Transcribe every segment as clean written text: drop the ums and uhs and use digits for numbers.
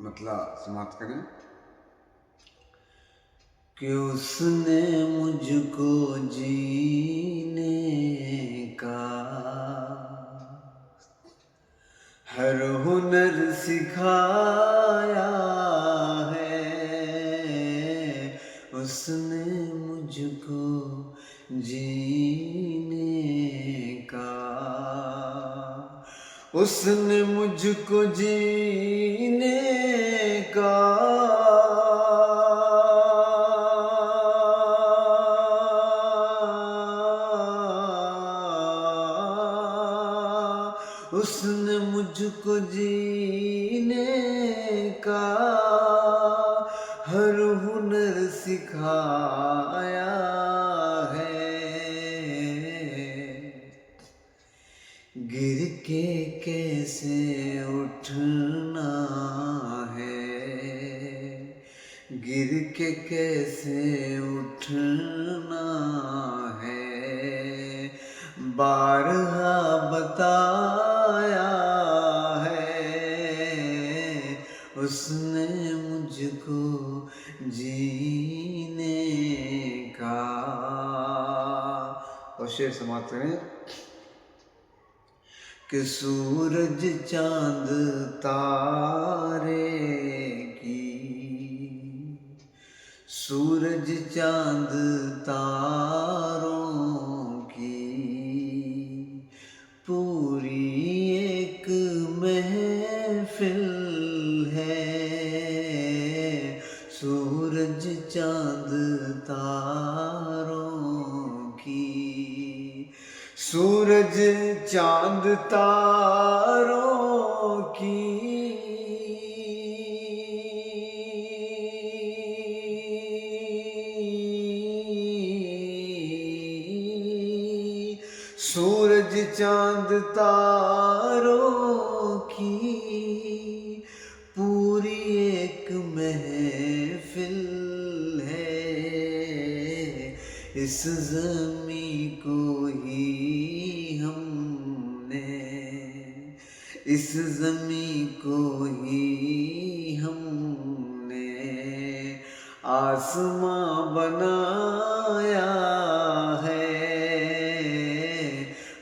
مطلع سماعت کریں کہ اس نے مجھ کو جینے کا ہر ہنر سکھایا ہے، اس نے مجھ کو جینے کا، اس نے مجھ کو جینے کا اس نے مجھ کو جینے کا ہر ہنر سکھایا ہے، گر کے کیسے اٹھنا ہے، گر کے کیسے اٹھنا ہے، بارہا بتایا ہے، اس نے مجھ کو جینے کا۔ اور شعر سماعت کریں کہ سورج چاند تارے کی، سورج چاند تاروں کی پوری ایک محفل ہے، سورج چاند تاروں کی، سورج چاند تاروں کی سورج چاند تاروں کی پوری ایک محفل ہے، اس زمیں کو ہی ہم نے، اس زمیں کو ہی ہم نے آسماں بنایا ہے،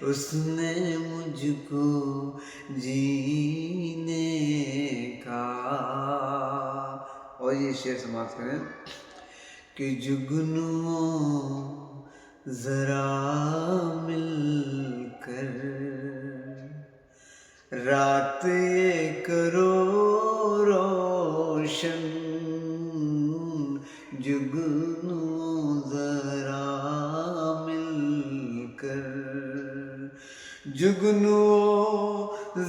اس نے مجھ کو جینے کا۔ اور یہ شعر سماعت کریں کہ جگنوں ذرا مل کر رات یہ کرو روشن، جگنوں ذرا مل کر، جگنوں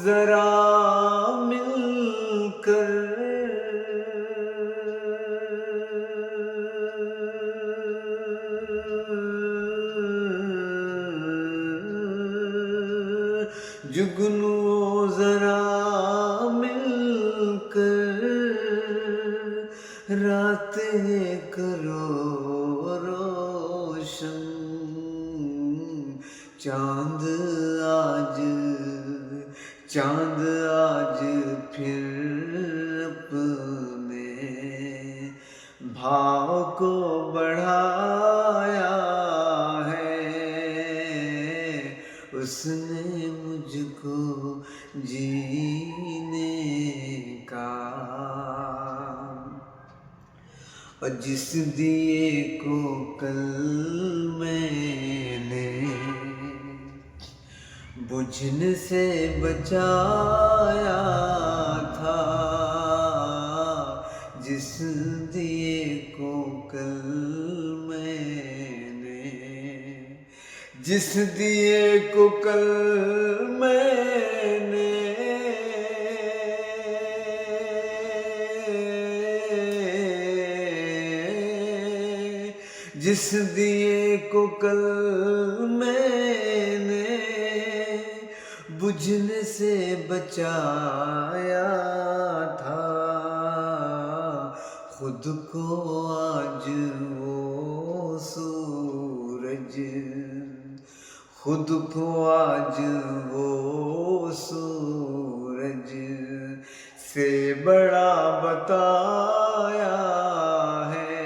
ذرا مل کر جگنوں ذرا مل کر رات کرو روشن، چاند آج پھر اپنے بھاؤ کو بڑھایا ہے، اس نے مجھ کو جینے کا۔ اور جس دیے کو کل میں نے بجھنے سے بچایا تھا، جس دیے کو کل میں نے، جس دیے کو کل میں نے جس دیے کو کل میں نے بجھنے سے بچایا تھا، خود کو آج وہ سورج، خود کو آج وہ سورج سے بڑا بتایا ہے،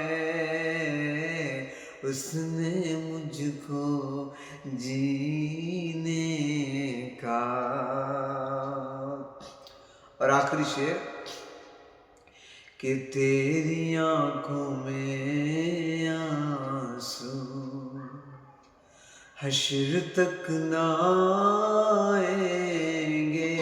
اس نے مجھ کو جینے کا۔ اور آخری شعر کہ تیری آنکھوں میں آنسو حشر تک نہ آئیں گے،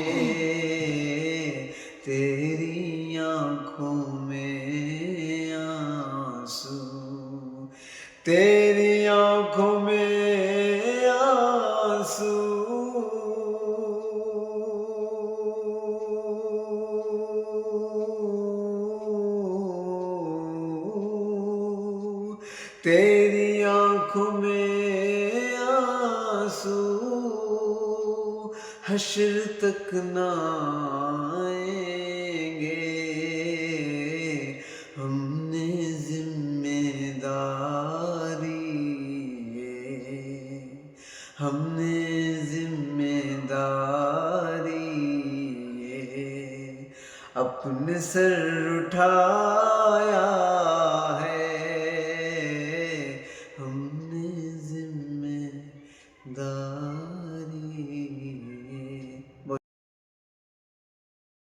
تیری آنکھوں میں آنسو، تیری آنکھوں میں آنسو، تیری آنکھوں میں آنسو حشر تک نہ آئیں گے، ہم نے ذمہ داری ہے، ہم نے ذمہ داری ہے، اپنے سر اٹھایا ہے،